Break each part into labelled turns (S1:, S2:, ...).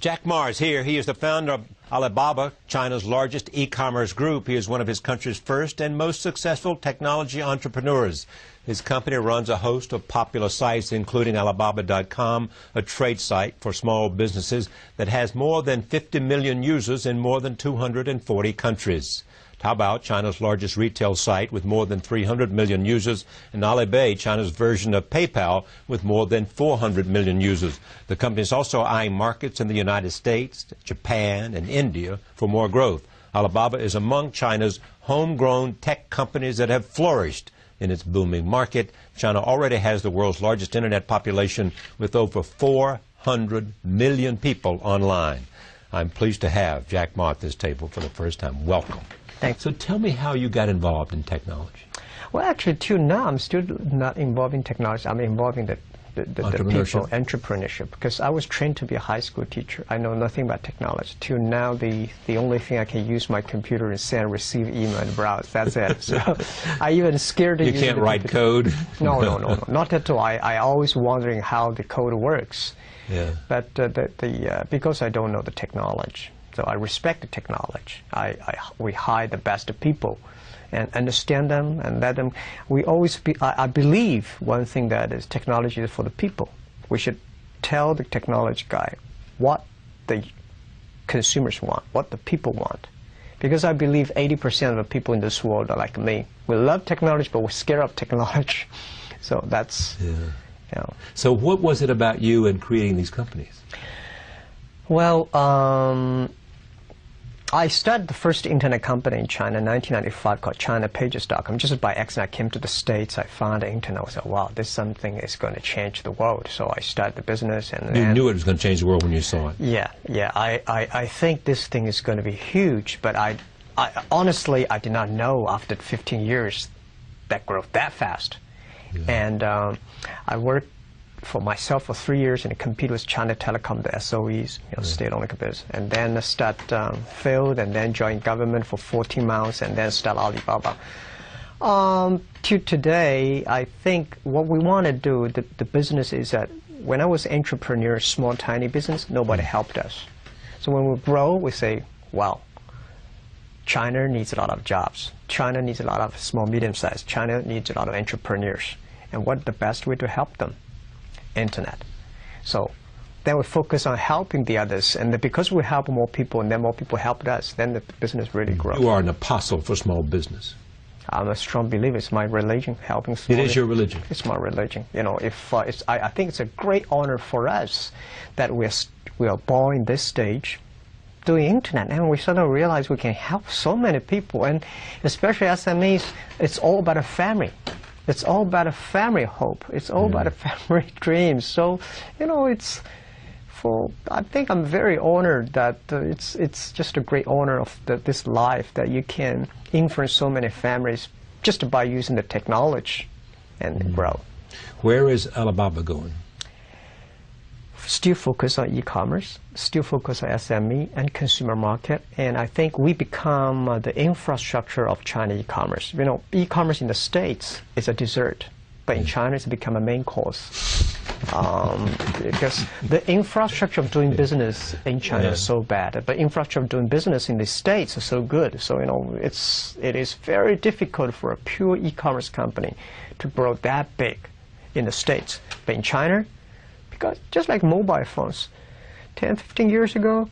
S1: Jack Ma is here. He is the founder of Alibaba, China's largest e-commerce group. He is one of his country's first and most successful technology entrepreneurs. His company runs a host of popular sites, including Alibaba.com, a trade site for small businesses that has more than 50 million users in more than 240 countries. Taobao, China's largest retail site with more than 300 million users, and Alipay, China's version of PayPal with more than 400 million users. The company is also eyeing markets in the United States, Japan, and India for more growth. Alibaba is among China's homegrown tech companies that have flourished in its booming market. China already has the world's largest internet population with over 400 million people online. I'm pleased to have Jack Ma at this table for the first time. Welcome.
S2: Thanks.
S1: So tell me how you got involved in technology.
S2: Well, actually, till now, I'm still not involved in technology. I'm involved in the people, entrepreneurship, because I was trained to be a high school teacher. I know nothing about technology. Till now, the only thing I can use my computer is send, receive email, and browse. That's it. So I even scared to use
S1: You can't write code?
S2: No, not at all. I always wondering how the code works.
S1: Yeah.
S2: But because I don't know the technology. So I respect the technology. We hire the best people and understand them and let them. We always I believe one thing that is technology is for the people. We should tell the technology guy what the consumers want, what the people want. Because I believe 80% of the people in this world are like me. We love technology, but we're scared of technology. So that's,
S1: yeah.
S2: You know.
S1: So what was it about you in creating these companies?
S2: Well, I started the first internet company in China in 1995 called ChinaPages.com. Just by accident, I came to the States. I found the internet. I said, wow, this something is going to change the world. So I started the business. And
S1: you knew it was going to change the world when you saw it.
S2: Yeah. I think this thing is going to be huge. But I honestly, I did not know after 15 years that grew that fast. Yeah. And I worked for myself for 3 years and compete with China Telecom, the SOEs, state-owned companies, and then start failed, and then joined government for 14 months, and then start Alibaba. To today, I think what we want to do, the business is that when I was entrepreneur, small, tiny business, nobody helped us. So when we grow, we say, wow, China needs a lot of jobs. China needs a lot of small, medium-sized. China needs a lot of entrepreneurs. And what's the best way to help them? Internet. So then we focus on helping the others, and because we help more people and then more people helped us, then the business really grows.
S1: You are an apostle for small business.
S2: I'm a strong believer. It's my religion, helping small
S1: business. It is your religion?
S2: It's my religion. You know, I think it's a great honor for us that we are born in this stage doing internet, and we suddenly realize we can help so many people, and especially SMEs, it's all about a family. It's all about a family hope. It's all about a family dream. So, you know, I think I'm very honored that it's just a great honor of this life that you can influence so many families just by using the technology and grow.
S1: Where is Alibaba going?
S2: Still focus on e-commerce, still focus on SME and consumer market, and I think we become the infrastructure of China e-commerce. You know, e-commerce in the States is a dessert, but in China it's become a main course. Because the infrastructure of doing business in China is so bad, but infrastructure of doing business in the States is so good. So, you know, it is very difficult for a pure e-commerce company to grow that big in the States. But in China, because just like mobile phones, 10, 15 years ago,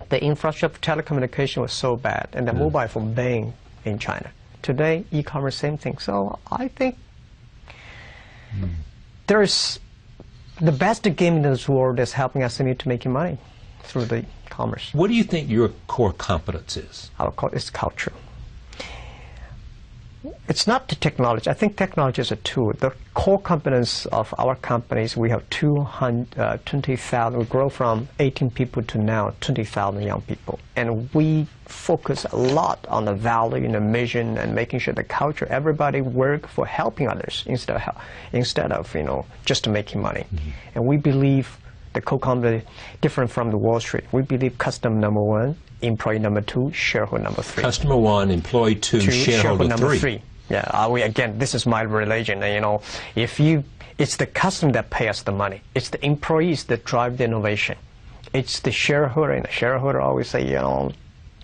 S2: the infrastructure of telecommunication was so bad, and the mobile phone banned in China. Today, e-commerce, same thing. So I think there's the best game in this world is helping SME to making money through the commerce.
S1: What do you think your core competence is?
S2: Our core is culture. It's not the technology. I think technology is a tool. The core competence of our companies, we have 20,000. We grow from 18 people to now 20,000 young people. And we focus a lot on the value and the mission and making sure the culture, everybody work for helping others instead of, you know, just making money. And we believe the core company different from the Wall Street. We believe customer number one, employee number two, shareholder number three.
S1: Customer one, employee two, shareholder
S2: number
S1: three.
S2: Yeah, again, this is my religion. You know, it's the customer that pay us the money. It's the employees that drive the innovation. it's the shareholder, and the shareholder always say, you know,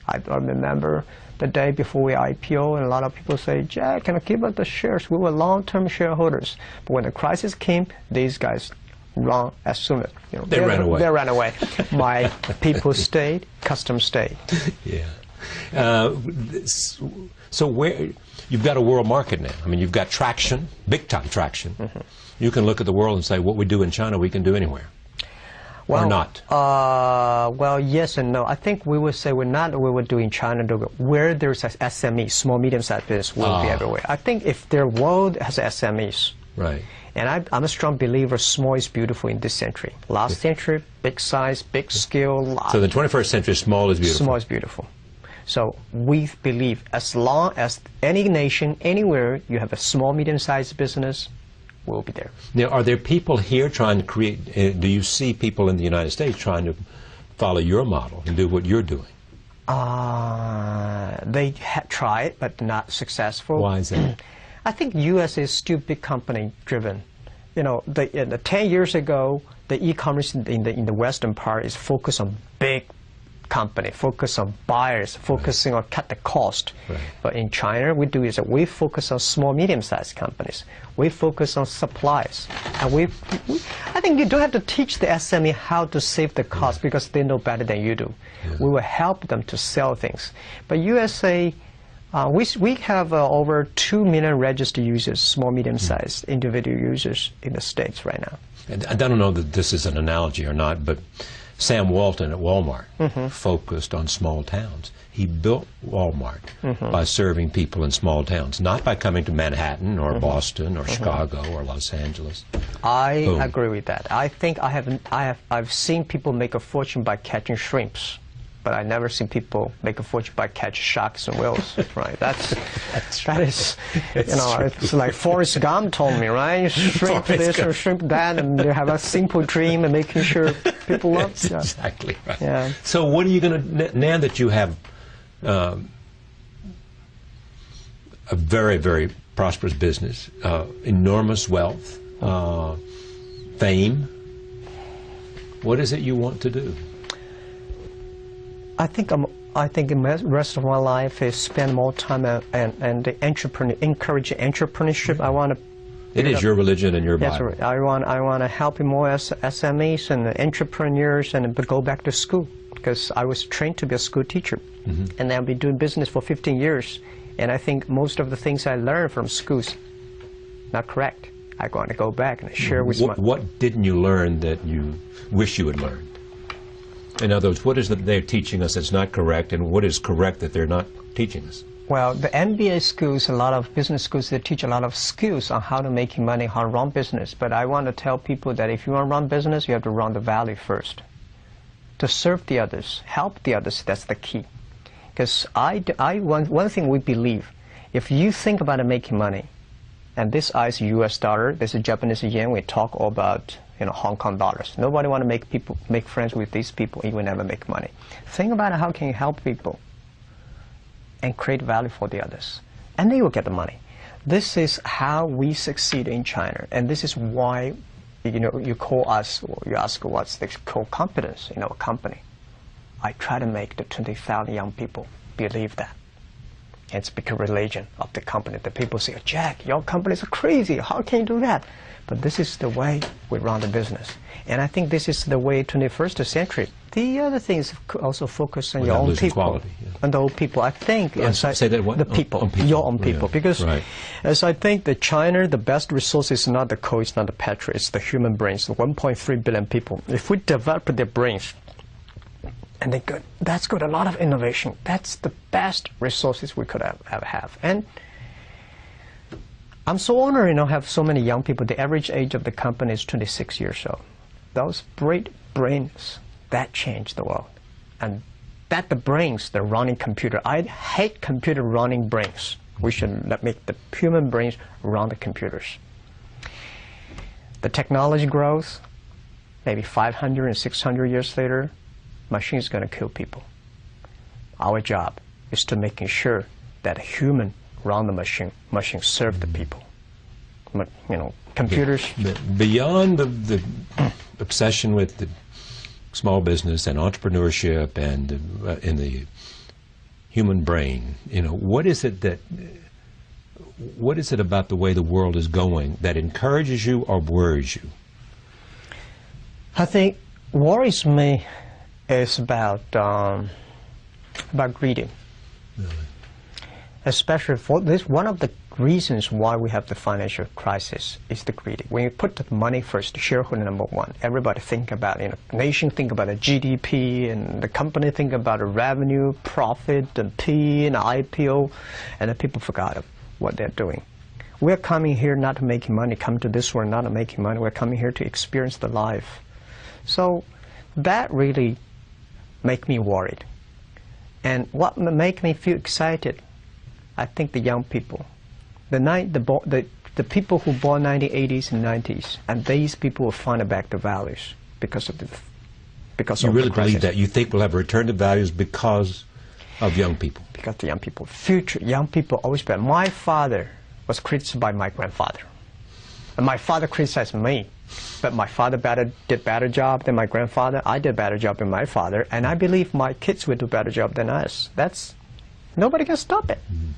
S2: I remember the day before we IPO, and a lot of people say, Jack, can you give us the shares? We were long-term shareholders. But when the crisis came, these guys run as soon as, you know,
S1: they ran away.
S2: They ran away. My people stayed, customers stayed.
S1: Yeah. So where, you've got a world market now. I mean, you've got traction, big-time traction. Mm-hmm. You can look at the world and say, what we do in China, we can do anywhere.
S2: Well,
S1: or not?
S2: Well, yes and no. I think we would say we would do in China, where there's SME, small, medium-sized business, will be everywhere. I think if their world has SMEs,
S1: right.
S2: And I'm a strong believer small is beautiful in this century. Last century, big size, big scale.
S1: So the 21st century, small is beautiful.
S2: Small is beautiful. So we believe as long as any nation, anywhere, you have a small, medium-sized business, we'll be there.
S1: Now, are there people here trying to create, do you see people in the United States trying to follow your model and do what you're doing?
S2: They tried, but not successful.
S1: Why is that?
S2: I think U.S. is still big company driven. You know, 10 years ago, the e-commerce in the Western part is focused on big company, focus on buyers, focusing on cut the cost.
S1: Right.
S2: But in China, we do is that we focus on small, medium-sized companies. We focus on supplies. And I think you don't have to teach the SME how to save the cost because they know better than you do. Yeah. We will help them to sell things. But USA, we have over 2 million registered users, small, medium-sized individual users in the States right now.
S1: And I don't know that this is an analogy or not, but Sam Walton at Walmart focused on small towns. He built Walmart by serving people in small towns, not by coming to Manhattan or Boston or Chicago or Los Angeles.
S2: I agree with that. I think I've seen people make a fortune by catching shrimps, but I've never seen people make a fortune by catching sharks and whales. Right? That is, you know, it's like Forrest Gump told me, right? Shrimp this or shrimp that, and they have a simple dream and making sure people love.
S1: That's exactly right.
S2: Yeah.
S1: So what are you going to, now that you have a very, very prosperous business, enormous wealth, fame, what is it you want to do?
S2: I think the rest of my life is spend more time and the encourage entrepreneurship. I want to.
S1: It is your religion and your Bible.
S2: Yes, I want to help more SMEs and entrepreneurs and go back to school because I was trained to be a school teacher, and I've been doing business for 15 years. And I think most of the things I learned from schools not correct. I want to go back and share with my.
S1: What didn't you learn that you wish you had learned? In other words, what is that they're teaching us that's not correct, and what is correct that they're not teaching us?
S2: Well, the MBA schools, a lot of business schools, they teach a lot of skills on how to make money, how to run business. But I want to tell people that if you want to run business, you have to run the value first. To serve the others, help the others, that's the key. Because one thing we believe, if you think about making money, and this is US dollar, this is Japanese yen, we talk all about, you know, Hong Kong dollars. Nobody want to make friends with these people. You will never make money. Think about how can you help people and create value for the others, and they will get the money. This is how we succeed in China, and this is why, you know, you call us or you ask what's the core competence in our company. I try to make the 20,000 young people believe that. It's become religion of the company. The people say, Jack, your companies are crazy. How can you do that? But this is the way we run the business. And I think this is the way 21st century. The other thing is also focus on your own people.
S1: Quality, yeah.
S2: On the old people. I think
S1: say that what?
S2: The people, your own people.
S1: Yeah,
S2: because
S1: right.
S2: as I think that China, the best resource is not the coal, it's not the petrol, it's the human brains, the 1.3 billion people. If we develop their brains, and that's got a lot of innovation. That's the best resources we could ever have. And I'm so honored, you know, have so many young people. The average age of the company is 26 years old. Those great brains, that changed the world. And that the brains, the running computer. I hate computer running brains. We should make the human brains run the computers. The technology grows, maybe 500 and 600 years later, machine is going to kill people. Our job is to making sure that a human run the machine serve the people. You know, computers.
S1: Beyond the obsession with the small business and entrepreneurship and in the human brain, you know, what is it about the way the world is going that encourages you or worries you?
S2: I think worries me is about greed.
S1: Really?
S2: Especially for this, one of the reasons why we have the financial crisis is the greed. When you put the money first, the shareholder number one, everybody think about, you know, nation think about the GDP, and the company think about the revenue, profit, and P, and IPO, and the people forgot what they're doing. We're coming here not to make money, come to this world not to make money, we're coming here to experience the life. So that really make me worried. And what make me feel excited, I think the young people, the people who born 1980s and 90s, and these people will find back the values because of the crisis.
S1: You really believe that? You think we'll have a return to values because of young people?
S2: Because the young people, future young people always better. My father was criticized by my grandfather, and my father criticized me, but my father did better job than my grandfather. I did better job than my father, and I believe my kids will do better job than us. Nobody can stop it.
S1: Mm-hmm.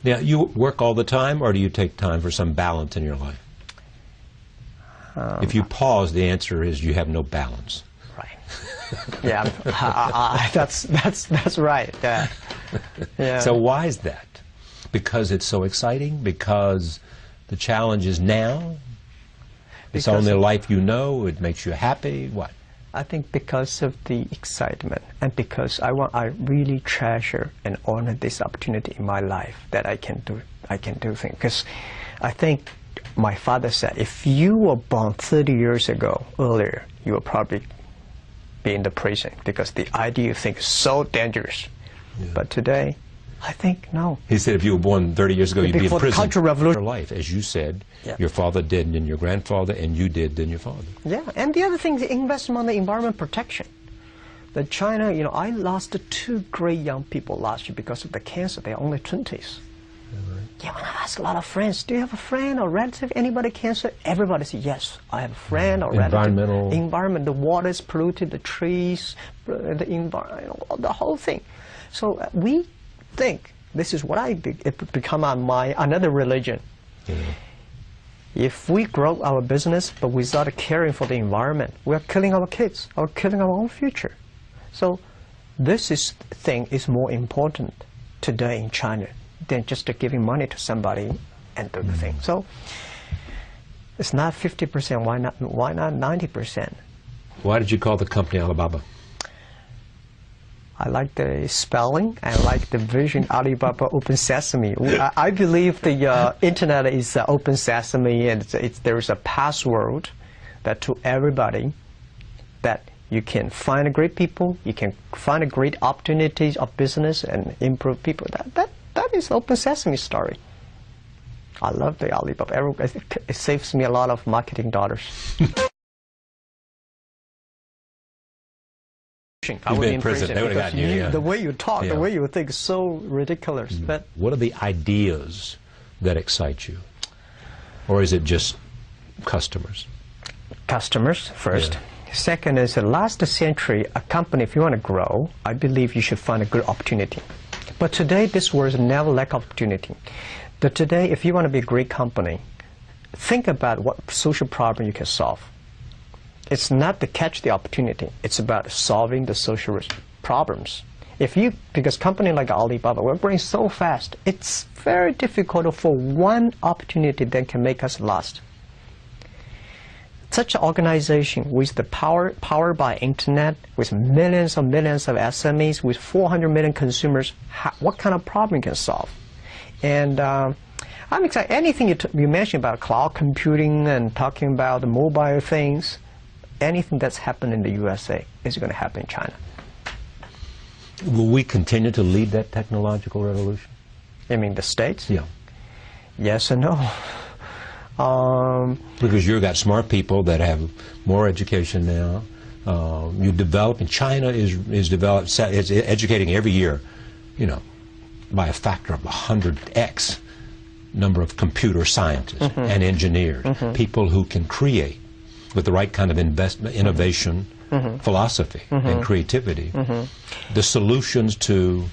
S1: Now, you work all the time, or do you take time for some balance in your life? If you pause, the answer is you have no balance.
S2: Right. Yeah, that's right. Yeah. Yeah.
S1: So why is that? Because it's so exciting? Because the challenge is now? It's only a life you know? It makes you happy? What?
S2: I think because of the excitement, and because I really treasure and honor this opportunity in my life that I can do things. Because I think my father said, if you were born 30 years ago, earlier, you would probably be in the prison because the idea you think is so dangerous. Yeah. But today, I think no.
S1: He said if you were born 30 years ago, you'd be in prison.
S2: The Cultural Revolution.
S1: Life, as you said,
S2: yeah.
S1: Your father did, and your grandfather, and you did, then your father.
S2: Yeah, and the other thing is investment on the environment protection. The China, you know, I lost 2 great young people last year because of the cancer. They're only 20s.
S1: Right.
S2: Yeah, when I ask a lot of friends, do you have a friend or relative, anybody cancer? Everybody says, yes, I have a friend or relative. Environment, the water is polluted, the trees, the environment, you know, the whole thing. So we think, this is what it become another religion. Yeah. If we grow our business but without caring for the environment, we are killing our kids or killing our own future. So this thing is more important today in China than just giving money to somebody and do the thing. So it's not 50%, why not 90%?
S1: Why did you call the company Alibaba?
S2: I like the spelling, I like the vision, Alibaba, Open Sesame. I believe the internet is open sesame, and there is a password that to everybody that you can find great people, you can find great opportunities of business and improve people. That is Open Sesame story. I love the Alibaba. It saves me a lot of marketing dollars. I would be in prison. They would have gotten you. Yeah. The way you talk, the way you think is so ridiculous. But
S1: what are the ideas that excite you? Or is it just customers?
S2: Customers first. Yeah. Second is the last century, a company, if you want to grow, I believe you should find a good opportunity. But today, this world never lack opportunity. But today, if you want to be a great company, think about what social problem you can solve. It's not to catch the opportunity. It's about solving the social problems. Because company like Alibaba, we're growing so fast, it's very difficult for one opportunity that can make us lost. Such an organization with the power by internet, with millions of SMEs, with 400 million consumers, what kind of problem can solve? And I'm excited. Anything you mentioned about cloud computing and talking about the mobile things, anything that's happened in the USA is going to happen in China.
S1: Will we continue to lead that technological revolution?
S2: You mean the States?
S1: Yeah.
S2: Yes and no.
S1: Because you've got smart people that have more education now. You develop, and China is educating every year, you know, by a factor of 100x number of computer scientists and engineers, people who can create with the right kind of investment, innovation, philosophy and creativity, the solutions to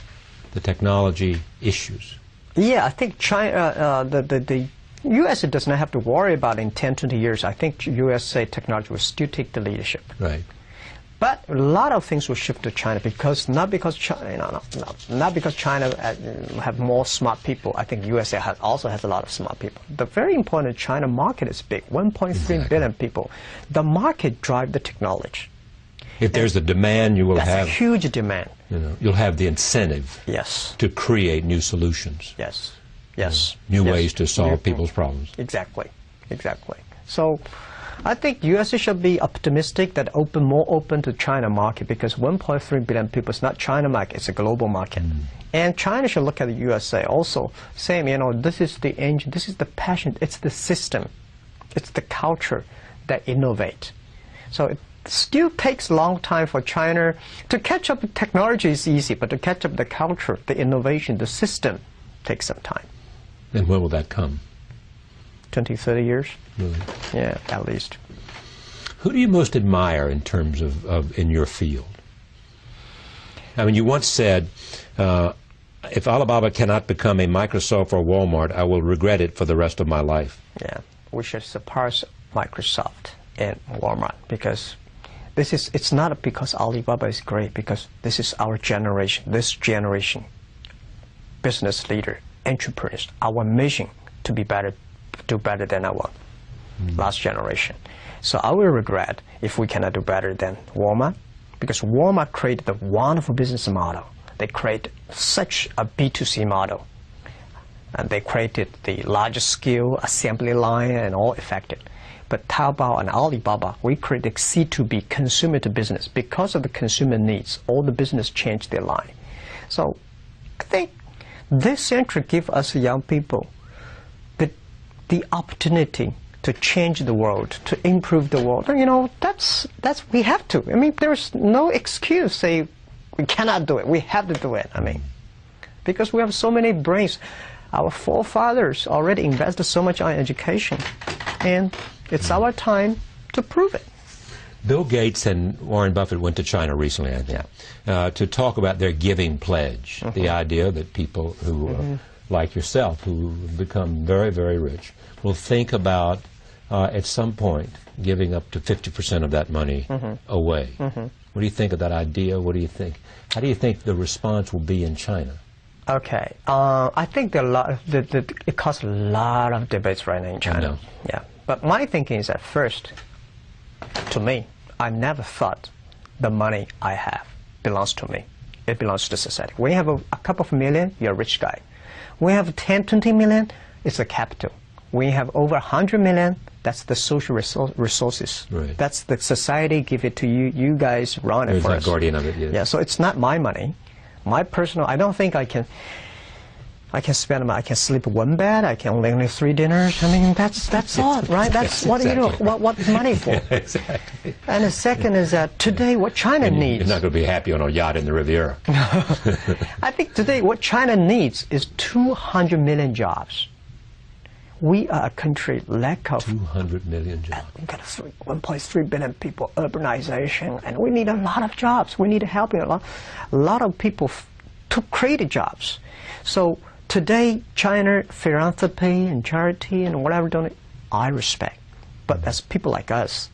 S1: the technology issues.
S2: Yeah, I think China, the U.S. does not have to worry about in 10, 20 years. I think USA technology will still take the leadership.
S1: Right.
S2: But a lot of things will shift to China because not because China have more smart people. I think USA also has a lot of smart people. The very important China market is big, 1.3 billion people. The market drives the technology.
S1: If there's a demand, you will have
S2: a huge demand.
S1: You'll have the incentive.
S2: Yes.
S1: To create new solutions.
S2: Yes. Yes.
S1: New ways to solve people's problems.
S2: Exactly. Exactly. So I think U.S. should be optimistic that more open to China market because 1.3 billion people is not China market, it's a global market. And China should look at the USA also, saying, this is the engine, this is the passion, it's the system, it's the culture that innovate. So it still takes a long time for China to catch up with technology is easy, but to catch up the culture, the innovation, the system takes some time.
S1: And when will that come?
S2: 20, 30 years.
S1: Really?
S2: Yeah, at least.
S1: Who do you most admire in terms of in your field? I mean, you once said, if Alibaba cannot become a Microsoft or Walmart, I will regret it for the rest of my life.
S2: Yeah, we should surpass Microsoft and Walmart because it's not because Alibaba is great, because this is our generation, business leader, entrepreneurs, our mission to be better, do better than our last generation. So I will regret if we cannot do better than Walmart, because Walmart created a wonderful business model. They created such a B2C model. And they created the largest scale assembly line and all effective. But Taobao and Alibaba, we created C2B, consumer to business. Because of the consumer needs, all the business changed their line. So I think this century gives us young people the opportunity to change the world, to improve the world. That's we have to. I mean, there's no excuse say we cannot do it. We have to do it. I mean, because we have so many brains. Our forefathers already invested so much on education, and it's our time to prove it.
S1: Bill Gates and Warren Buffett went to China recently, I think, to talk about their giving pledge, the idea that people who, like yourself, who become very, very rich, will think about, at some point, giving up to 50% of that money away. What do you think of that idea? What do you think? How do you think the response will be in China?
S2: Okay, I think it causes a lot of debates right now in China.
S1: I know.
S2: Yeah, but my thinking is that first, to me, I never thought the money I have belongs to me. It belongs to society. When you have a couple of million, you're a rich guy. When you have 10, 20 million, it's a capital. When you have over 100 million, that's the social resources.
S1: Right.
S2: That's the society give it to you. You guys run it for us.
S1: There's no guardian of it. Yes.
S2: Yeah, so it's not my money. My personal, I don't think I can spend, I can sleep one bed, I can only 3 dinners. I mean, that's all, right? That's what exactly. What's money for?
S1: Yeah, exactly.
S2: And the second is that today what China needs.
S1: You're not going to be happy on a yacht in the Riviera.
S2: I think today what China needs is 200 million jobs. We are a country lack of
S1: 200 million jobs.
S2: We've got 1.3 billion people, urbanization, and we need a lot of jobs. We need help a lot of people to create jobs. So today, China philanthropy and charity and whatever donate, I respect. But as people like us,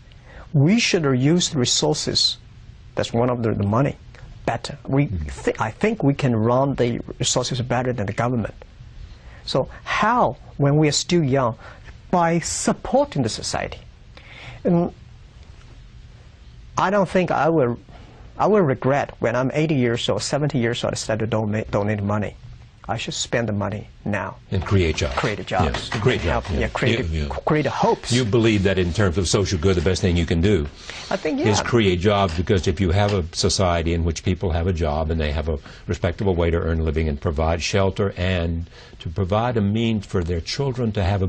S2: we should use the resources. That's one of the money better. I think we can run the resources better than the government. So how, when we are still young, by supporting the society? And I don't think I will regret when I'm 80 years old, 70 years old, I start to donate money. I should spend the money now.
S1: And create jobs.
S2: Create jobs.
S1: Yes, create jobs.
S2: Yeah, create hopes.
S1: You believe that in terms of social good, the best thing you can do is create jobs, because if you have a society in which people have a job and they have a respectable way to earn a living and provide shelter and to provide a means for their children to have a